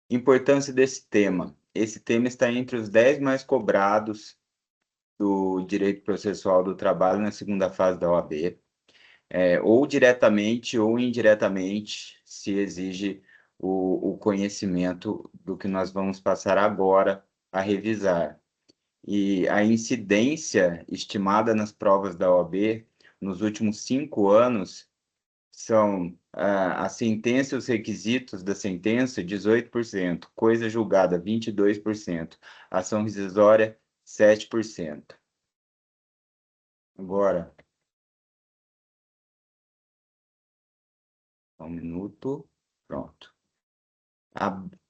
Importância desse tema. Esse tema está entre os 10 mais cobrados do direito processual do trabalho na segunda fase da OAB, ou diretamente ou indiretamente, se exige o conhecimento do que nós vamos passar agora a revisar. E a incidência estimada nas provas da OAB nos últimos 5 anos são a sentença e os requisitos da sentença, 18%, coisa julgada, 22%, ação rescisória, 7%. Agora, um minuto, pronto.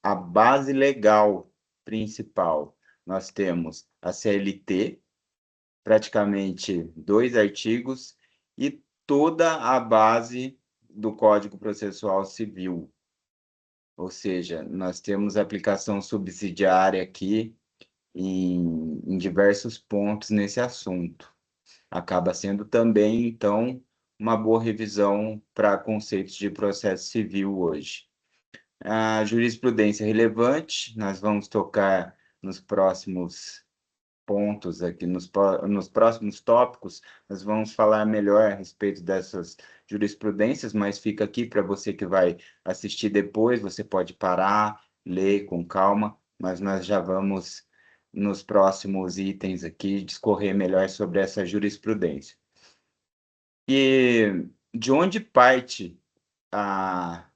A base legal principal, nós temos a CLT, praticamente 2 artigos, e toda a base do Código Processual Civil. Ou seja, nós temos aplicação subsidiária aqui em diversos pontos nesse assunto. Acaba sendo também, então, uma boa revisão para conceitos de processo civil hoje. A jurisprudência relevante, nós vamos tocar nos próximos pontos aqui, nos próximos tópicos, nós vamos falar melhor a respeito dessas jurisprudências, mas fica aqui para você que vai assistir depois, você pode parar, ler com calma, mas nós já vamos, nos próximos itens aqui, discorrer melhor sobre essa jurisprudência. E de onde parte a,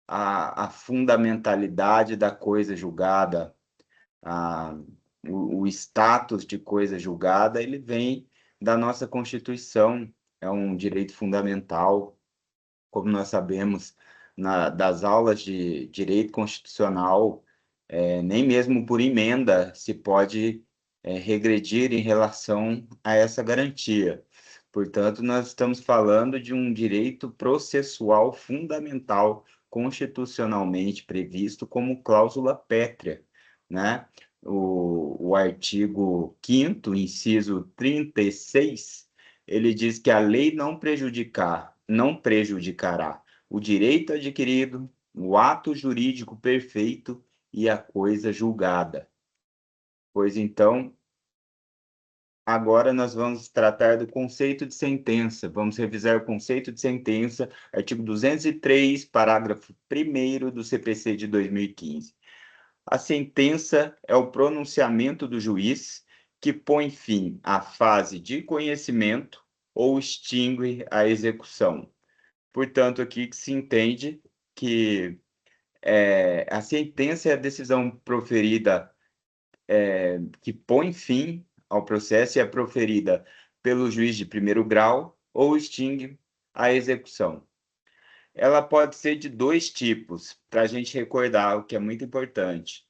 a fundamentalidade da coisa julgada, a, o status de coisa julgada, ele vem da nossa Constituição, é um direito fundamental, como nós sabemos, das aulas de direito constitucional, nem mesmo por emenda se pode regredir em relação a essa garantia. Portanto, nós estamos falando de um direito processual fundamental, constitucionalmente previsto como cláusula pétrea, né? O artigo 5º, inciso 36, ele diz que a lei não prejudicará o direito adquirido, o ato jurídico perfeito e a coisa julgada. Pois então, agora nós vamos tratar do conceito de sentença. Vamos revisar o conceito de sentença, artigo 203, parágrafo 1º do CPC de 2015. A sentença é o pronunciamento do juiz que põe fim à fase de conhecimento ou extingue a execução. Portanto, aqui que se entende que a sentença é a decisão proferida que põe fim ao processo e é proferida pelo juiz de primeiro grau ou extingue a execução. Ela pode ser de 2 tipos, para a gente recordar o que é muito importante.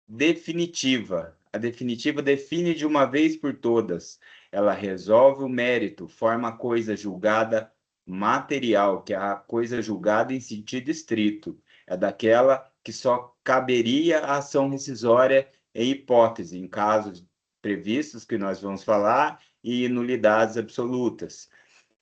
Definitiva. A definitiva define de uma vez por todas. Ela resolve o mérito, forma a coisa julgada material, que é a coisa julgada em sentido estrito. É daquela que só caberia a ação rescisória em hipótese, em casos previstos que nós vamos falar, e nulidades absolutas.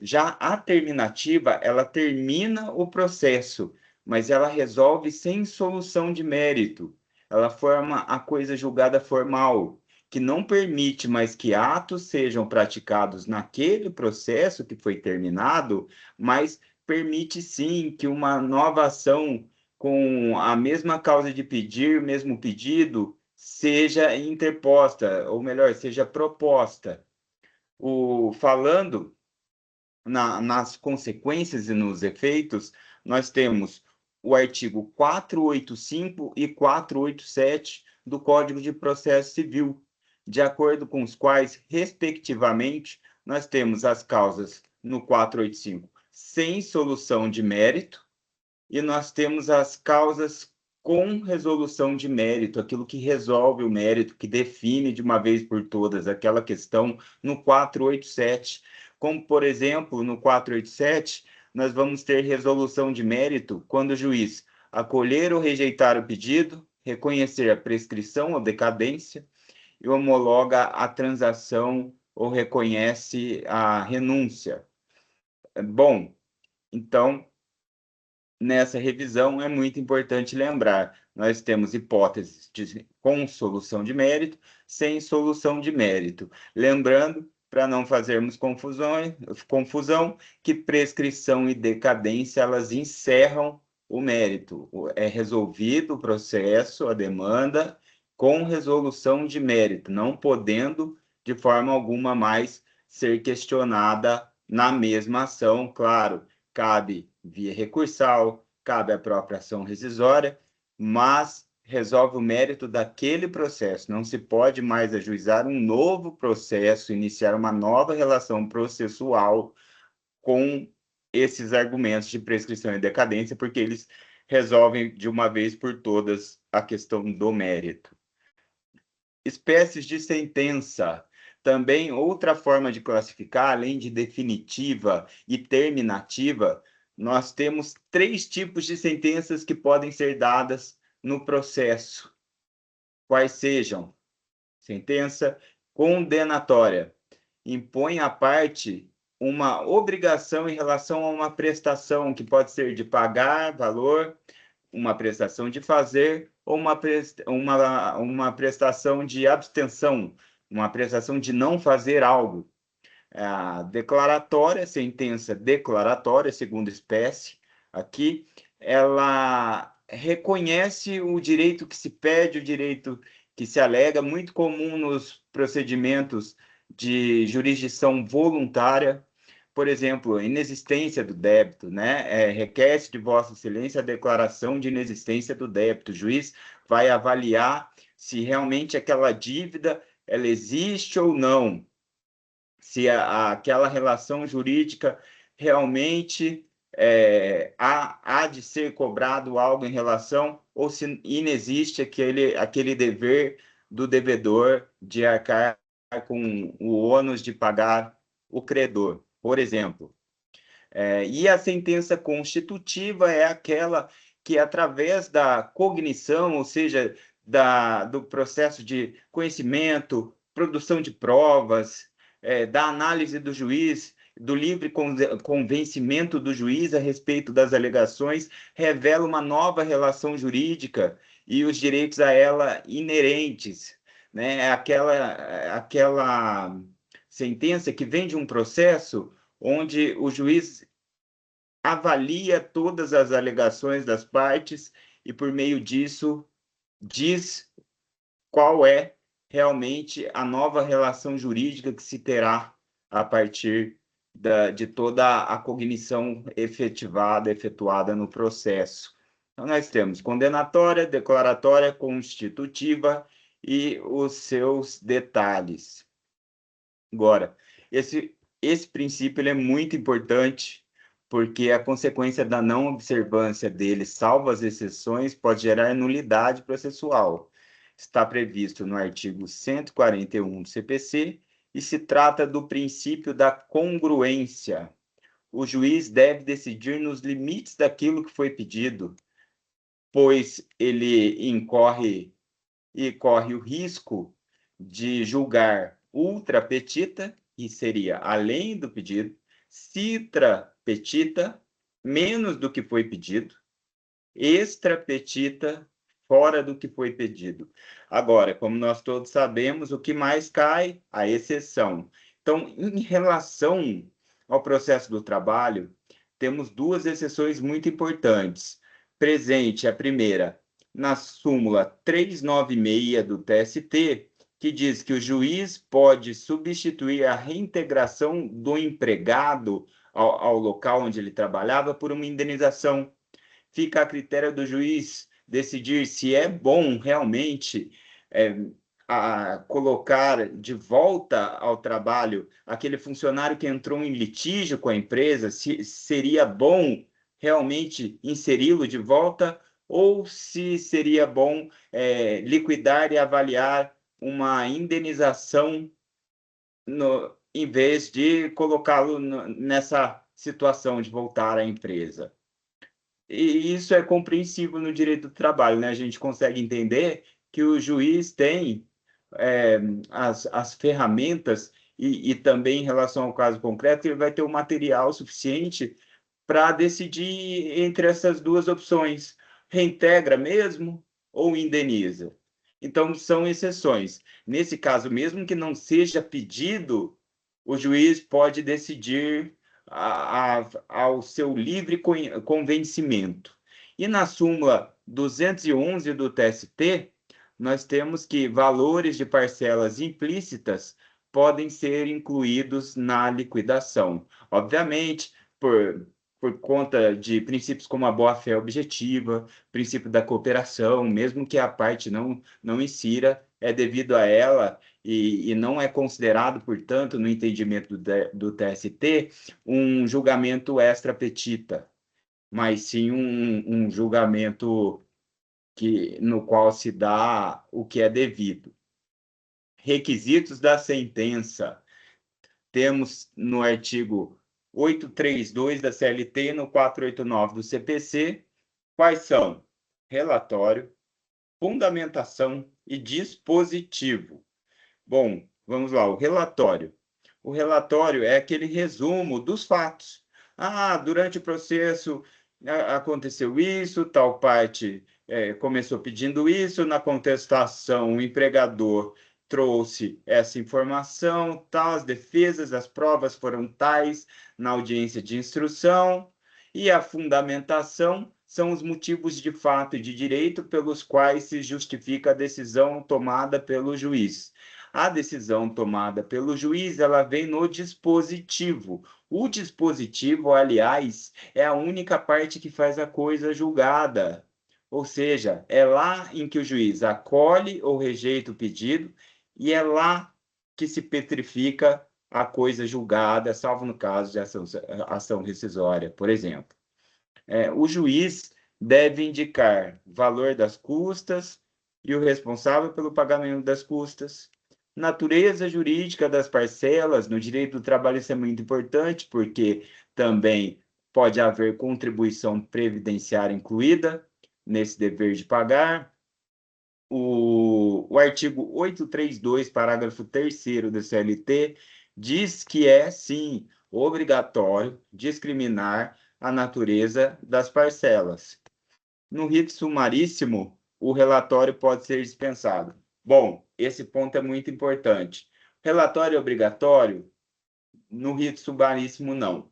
Já a terminativa, ela termina o processo, mas ela resolve sem solução de mérito. Ela forma a coisa julgada formal, que não permite mais que atos sejam praticados naquele processo que foi terminado, mas permite sim que uma nova ação com a mesma causa de pedir, mesmo pedido, seja interposta, ou melhor, seja proposta. Falando nas consequências e nos efeitos, nós temos o artigo 485 e 487 do Código de Processo Civil, de acordo com os quais, respectivamente, nós temos as causas no 485 sem solução de mérito e nós temos as causas com resolução de mérito, aquilo que resolve o mérito, que define de uma vez por todas aquela questão no 487. Como, por exemplo, no 487, nós vamos ter resolução de mérito quando o juiz acolher ou rejeitar o pedido, reconhecer a prescrição ou decadência e homologa a transação ou reconhece a renúncia. Bom, então, nessa revisão é muito importante lembrar, nós temos hipóteses com solução de mérito, sem solução de mérito. Lembrando, para não fazermos confusão, que prescrição e decadência, elas encerram o mérito. É resolvido o processo, a demanda, com resolução de mérito, não podendo, de forma alguma, mais ser questionada na mesma ação. Claro, cabe via recursal, cabe a própria ação rescisória, mas resolve o mérito daquele processo. Não se pode mais ajuizar um novo processo, iniciar uma nova relação processual com esses argumentos de prescrição e decadência, porque eles resolvem de uma vez por todas a questão do mérito. Espécies de sentença. Também outra forma de classificar, além de definitiva e terminativa, nós temos 3 tipos de sentenças que podem ser dadas no processo. Quais sejam? Sentença condenatória. Impõe à parte uma obrigação em relação a uma prestação, que pode ser de pagar valor, uma prestação de fazer, ou uma prestação de abstenção, uma prestação de não fazer algo. A declaratória, sentença declaratória, segunda espécie, aqui, ela reconhece o direito que se pede, o direito que se alega, muito comum nos procedimentos de jurisdição voluntária. Por exemplo, inexistência do débito, né? Requer-se de Vossa Excelência a declaração de inexistência do débito. O juiz vai avaliar se realmente aquela dívida ela existe ou não, se aquela relação jurídica realmente há de ser cobrado algo em relação, ou se inexiste aquele dever do devedor de arcar com o ônus de pagar o credor, por exemplo. E a sentença constitutiva é aquela que, através da cognição, ou seja, do processo de conhecimento, produção de provas, da análise do juiz, do livre convencimento do juiz a respeito das alegações, revela uma nova relação jurídica e os direitos a ela inerentes, né? Aquela sentença que vem de um processo onde o juiz avalia todas as alegações das partes e, por meio disso, diz qual é realmente a nova relação jurídica que se terá a partir de toda a cognição efetuada no processo. Então, nós temos condenatória, declaratória, constitutiva e os seus detalhes. Agora, esse princípio ele é muito importante, porque a consequência da não observância dele, salvo as exceções, pode gerar nulidade processual. Está previsto no artigo 141 do CPC e se trata do princípio da congruência. O juiz deve decidir nos limites daquilo que foi pedido, pois ele corre o risco de julgar ultra petita, que seria além do pedido, citra petita, menos do que foi pedido, extra petita, fora do que foi pedido. Agora, como nós todos sabemos, o que mais cai? A exceção. Então, em relação ao processo do trabalho, temos 2 exceções muito importantes. Presente, a primeira, na súmula 396 do TST, que diz que o juiz pode substituir a reintegração do empregado ao local onde ele trabalhava por uma indenização. Fica a critério do juiz decidir se é bom realmente colocar de volta ao trabalho aquele funcionário que entrou em litígio com a empresa, se seria bom realmente inseri-lo de volta, ou se seria bom liquidar e avaliar uma indenização em vez de colocá-lo nessa situação de voltar à empresa. E isso é compreensível no direito do trabalho, né? A gente consegue entender que o juiz tem as ferramentas e também em relação ao caso concreto, ele vai ter o material suficiente para decidir entre essas 2 opções. Reintegra mesmo ou indeniza. Então, são exceções. Nesse caso, mesmo que não seja pedido, o juiz pode decidir ao seu livre convencimento. E na súmula 211 do TST, nós temos que valores de parcelas implícitas podem ser incluídos na liquidação. Obviamente, por conta de princípios como a boa-fé objetiva, princípio da cooperação, mesmo que a parte não insira, é devido a ela e não é considerado, portanto, no entendimento do TST, um julgamento extra petita, mas sim um julgamento no qual se dá o que é devido. Requisitos da sentença. Temos no artigo 832 da CLT e no 489 do CPC, quais são? Relatório, fundamentação e dispositivo. Bom, vamos lá, o relatório. O relatório é aquele resumo dos fatos. Durante o processo aconteceu isso, tal parte começou pedindo isso, na contestação o empregador trouxe essa informação, tal, as defesas, as provas foram tais na audiência de instrução, e a fundamentação são os motivos de fato e de direito pelos quais se justifica a decisão tomada pelo juiz. A decisão tomada pelo juiz, ela vem no dispositivo. O dispositivo, aliás, é a única parte que faz a coisa julgada. Ou seja, é lá em que o juiz acolhe ou rejeita o pedido e é lá que se petrifica a coisa julgada, salvo no caso de ação rescisória, por exemplo. O juiz deve indicar valor das custas e o responsável pelo pagamento das custas. Natureza jurídica das parcelas, no direito do trabalho isso é muito importante, porque também pode haver contribuição previdenciária incluída nesse dever de pagar. O artigo 832, parágrafo 3º do CLT, diz que é, sim, obrigatório discriminar a natureza das parcelas. No rito sumaríssimo, o relatório pode ser dispensado. Bom, esse ponto é muito importante. Relatório é obrigatório? No rito sumaríssimo, não.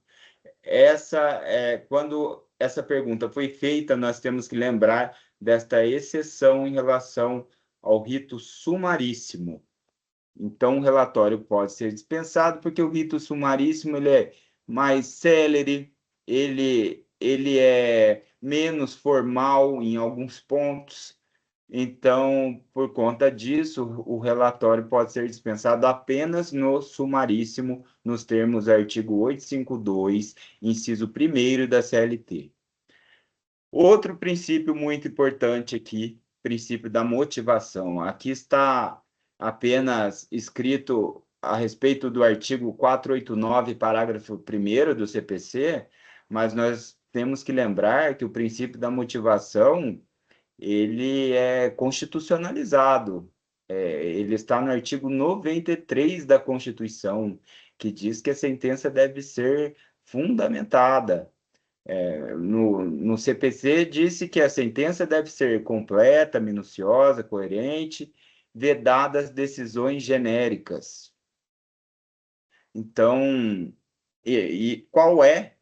Quando essa pergunta foi feita, nós temos que lembrar desta exceção em relação ao rito sumaríssimo. Então, o relatório pode ser dispensado, porque o rito sumaríssimo ele é mais célere, ele é menos formal em alguns pontos. Então, por conta disso, o relatório pode ser dispensado apenas no sumaríssimo, nos termos do artigo 852, inciso 1º da CLT. Outro princípio muito importante aqui, princípio da motivação. Aqui está apenas escrito a respeito do artigo 489, parágrafo 1º do CPC, mas nós temos que lembrar que o princípio da motivação ele é constitucionalizado. Ele está no artigo 93 da Constituição, que diz que a sentença deve ser fundamentada. No CPC, disse que a sentença deve ser completa, minuciosa, coerente, vedadas decisões genéricas. Então, qual é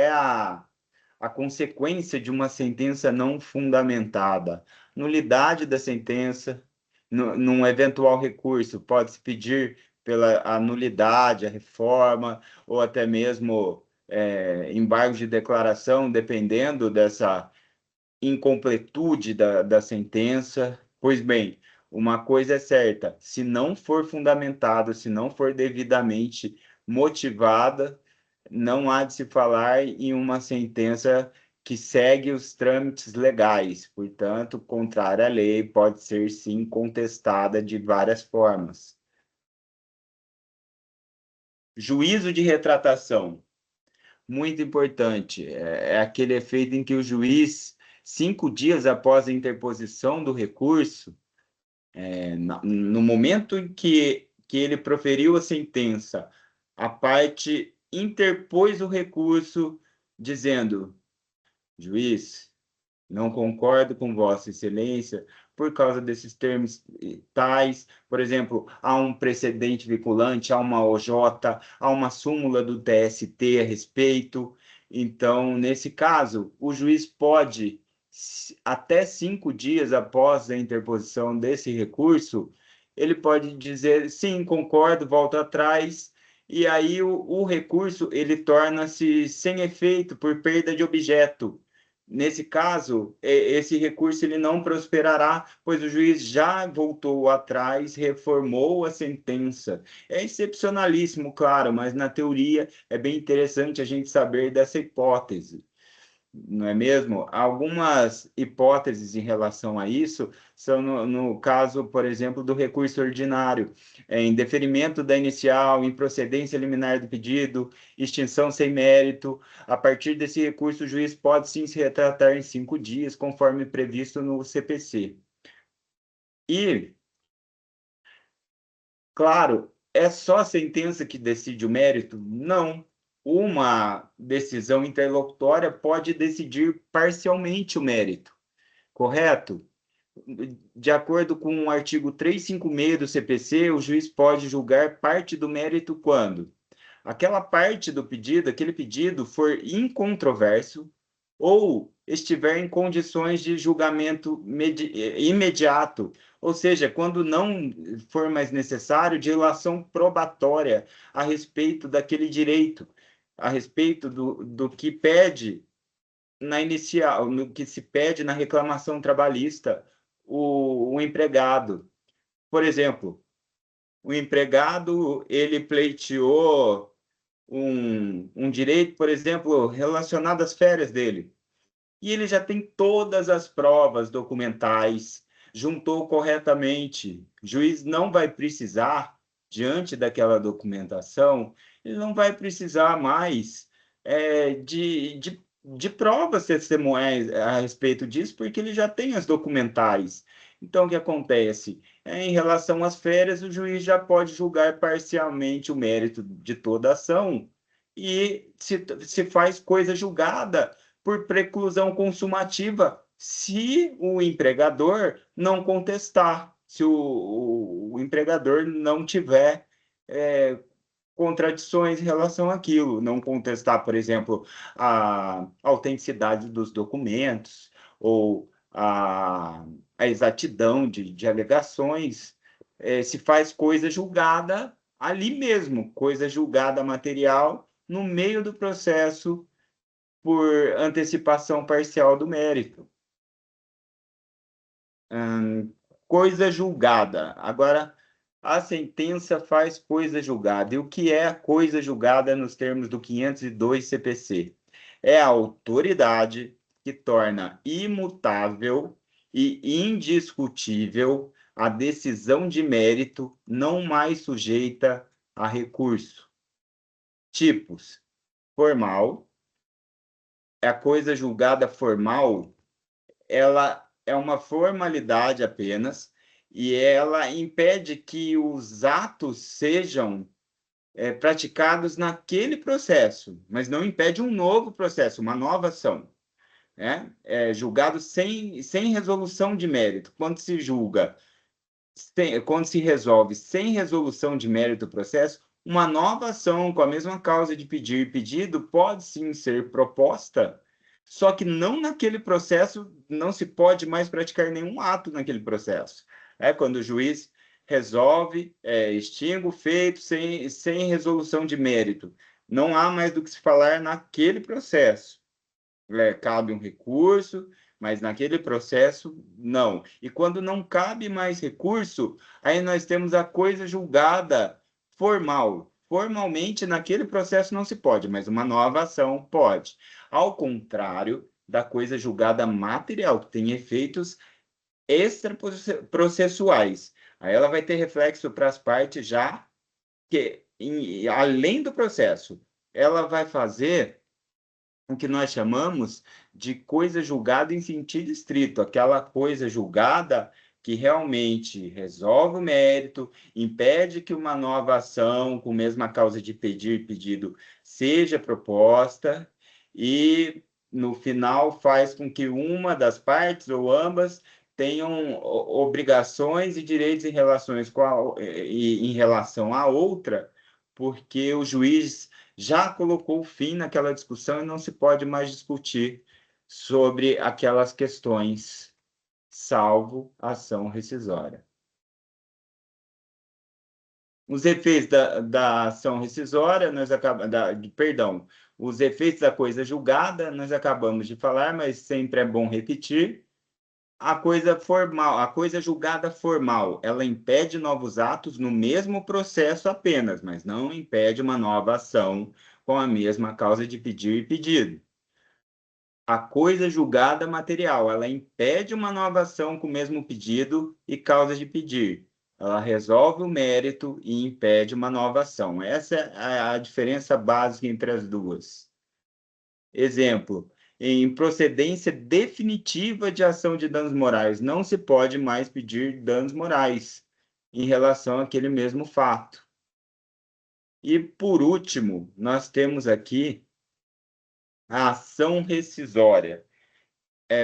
a consequência de uma sentença não fundamentada? Nulidade da sentença, num eventual recurso, pode-se pedir pela a nulidade, a reforma, ou até mesmo embargos de declaração, dependendo dessa incompletude da sentença. Pois bem, uma coisa é certa, se não for fundamentado, se não for devidamente motivada, não há de se falar em uma sentença que segue os trâmites legais, portanto, contrária à lei, pode ser sim contestada de várias formas. Juízo de retratação, muito importante, é aquele efeito em que o juiz, 5 dias após a interposição do recurso, no momento em que ele proferiu a sentença, a parte interpôs o recurso dizendo: juiz, Não concordo com Vossa Excelência por causa desses termos tais. Por exemplo, há um precedente vinculante, há uma OJ, há uma súmula do TST a respeito. Então, nesse caso, o juiz pode, até 5 dias após a interposição desse recurso, ele pode dizer, sim, concordo, volto atrás, e aí o recurso ele torna-se sem efeito por perda de objeto. Nesse caso, esse recurso ele não prosperará, pois o juiz já voltou atrás, reformou a sentença. É excepcionalíssimo, claro, mas na teoria é bem interessante a gente saber dessa hipótese, não é mesmo? Algumas hipóteses em relação a isso são no caso, por exemplo, do recurso ordinário, em deferimento da inicial, improcedência liminar do pedido, extinção sem mérito. A partir desse recurso, o juiz pode sim se retratar em 5 dias, conforme previsto no CPC. E, claro, é só a sentença que decide o mérito? Não. Uma decisão interlocutória pode decidir parcialmente o mérito, correto? De acordo com o artigo 356 do CPC, o juiz pode julgar parte do mérito quando aquela parte do pedido, aquele pedido for incontroverso ou estiver em condições de julgamento imediato, ou seja, quando não for mais necessário dilação probatória a respeito daquele direito, a respeito do que pede na inicial, no que se pede na reclamação trabalhista, o empregado. Por exemplo, o empregado ele pleiteou um direito, por exemplo, relacionado às férias dele. E ele já tem todas as provas documentais, juntou corretamente. O juiz não vai precisar, diante daquela documentação, ele não vai precisar mais de provas testemunhais a respeito disso, porque ele já tem as documentais. Então, o que acontece? Em relação às férias, o juiz já pode julgar parcialmente o mérito de toda a ação e se faz coisa julgada por preclusão consumativa, se o empregador não contestar, se o empregador não tiver contradições em relação àquilo, não contestar, por exemplo, a autenticidade dos documentos ou a exatidão de alegações, se faz coisa julgada ali mesmo, coisa julgada material no meio do processo por antecipação parcial do mérito. Coisa julgada. Agora, a sentença faz coisa julgada. E o que é a coisa julgada nos termos do 502 CPC? É a autoridade que torna imutável e indiscutível a decisão de mérito não mais sujeita a recurso. Tipos: formal. A coisa julgada formal, ela é uma formalidade apenas e ela impede que os atos sejam praticados naquele processo, mas não impede um novo processo, uma nova ação. Né? É julgado sem resolução de mérito. Quando se julga, quando se resolve sem resolução de mérito do processo, uma nova ação com a mesma causa de pedir e pedido pode sim ser proposta, só que não naquele processo, não se pode mais praticar nenhum ato naquele processo. É quando o juiz resolve, extingue o feito sem resolução de mérito. Não há mais do que se falar naquele processo. Cabe um recurso, mas naquele processo, não. E quando não cabe mais recurso, aí nós temos a coisa julgada formal. Formalmente, naquele processo não se pode, mas uma nova ação pode. Ao contrário da coisa julgada material, que tem efeitos extraprocessuais. Aí ela vai ter reflexo para as partes já que, além do processo, ela vai fazer o que nós chamamos de coisa julgada em sentido estrito, aquela coisa julgada que realmente resolve o mérito, impede que uma nova ação com a mesma causa de pedir pedido seja proposta e no final faz com que uma das partes ou ambas tenham obrigações e direitos em relações em relação à outra, porque o juiz já colocou fim naquela discussão e não se pode mais discutir sobre aquelas questões, salvo ação rescisória. Os efeitos da ação rescisória, perdão, os efeitos da coisa julgada, nós acabamos de falar, mas sempre é bom repetir. A coisa formal, a coisa julgada formal, ela impede novos atos no mesmo processo apenas, mas não impede uma nova ação com a mesma causa de pedir e pedido. A coisa julgada material, ela impede uma nova ação com o mesmo pedido e causa de pedir. Ela resolve o mérito e impede uma nova ação. Essa é a diferença básica entre as duas. Exemplo, em procedência definitiva de ação de danos morais, não se pode mais pedir danos morais em relação àquele mesmo fato. E, por último, nós temos aqui a ação rescisória.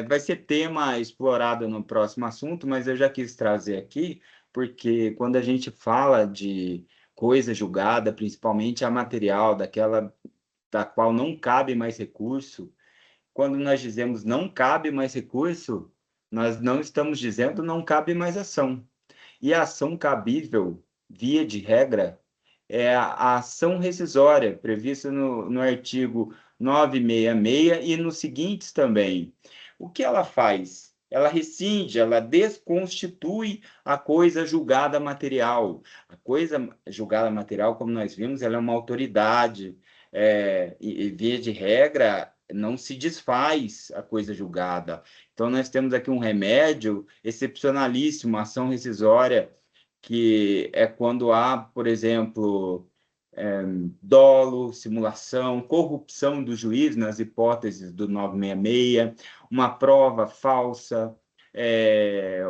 Vai ser tema explorado no próximo assunto, mas eu já quis trazer aqui, porque quando a gente fala de coisa julgada, principalmente a material, daquela da qual não cabe mais recurso, quando nós dizemos não cabe mais recurso, nós não estamos dizendo não cabe mais ação. E a ação cabível, via de regra, é a ação rescisória, prevista no artigo 966 e nos seguintes também. O que ela faz? Ela rescinde, ela desconstitui a coisa julgada material. A coisa julgada material, como nós vimos, ela é uma autoridade, e via de regra, não se desfaz a coisa julgada. Então, nós temos aqui um remédio excepcionalíssimo, ação rescisória, que é quando há, por exemplo, dolo, simulação, corrupção do juiz, nas hipóteses do 966, uma prova falsa,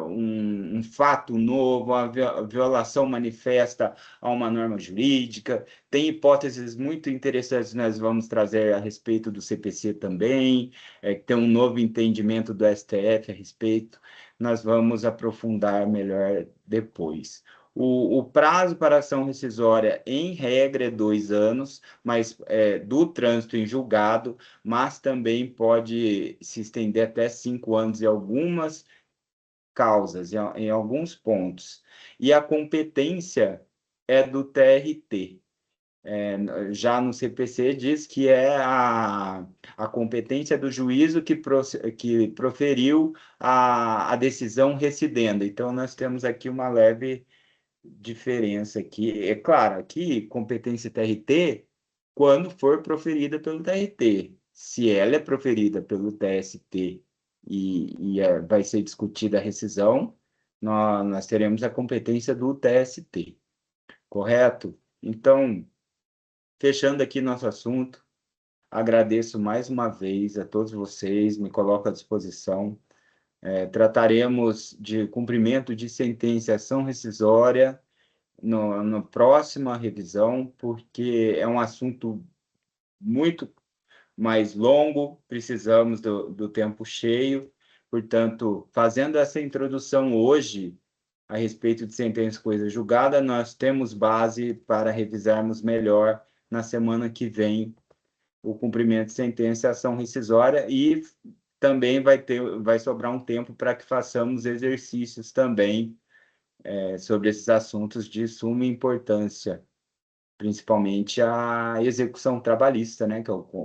um fato novo, a violação manifesta a uma norma jurídica. Tem hipóteses muito interessantes que nós vamos trazer a respeito do CPC também, tem um novo entendimento do STF a respeito. Nós vamos aprofundar melhor depois. O prazo para ação rescisória, em regra, é 2 anos, mas do trânsito em julgado, mas também pode se estender até 5 anos em algumas causas, em alguns pontos. E a competência é do TRT. Já no CPC diz que é a competência do juízo que proferiu a decisão recidenda. Então, nós temos aqui uma leve diferença aqui. É claro, aqui, competência TRT, quando for proferida pelo TRT. Se ela é proferida pelo TST vai ser discutida a rescisão, nós teremos a competência do TST, correto? Então, fechando aqui nosso assunto, agradeço mais uma vez a todos vocês, me coloco à disposição. Trataremos de cumprimento de sentença e ação rescisória na próxima revisão, porque é um assunto muito mais longo, precisamos do tempo cheio. Portanto, fazendo essa introdução hoje a respeito de sentença e coisa julgada, nós temos base para revisarmos melhor na semana que vem o cumprimento de sentença e ação rescisória, e também vai sobrar um tempo para que façamos exercícios também sobre esses assuntos de suma importância, principalmente a execução trabalhista, né?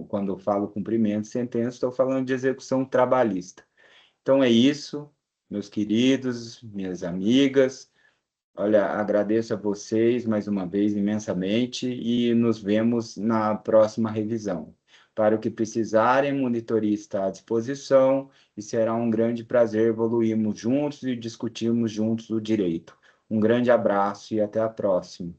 Quando eu falo cumprimento de sentença, estou falando de execução trabalhista. Então é isso, meus queridos, minhas amigas. Olha, agradeço a vocês mais uma vez imensamente e nos vemos na próxima revisão. Para o que precisarem, monitoria está à disposição e será um grande prazer evoluirmos juntos e discutirmos juntos o direito. Um grande abraço e até a próxima.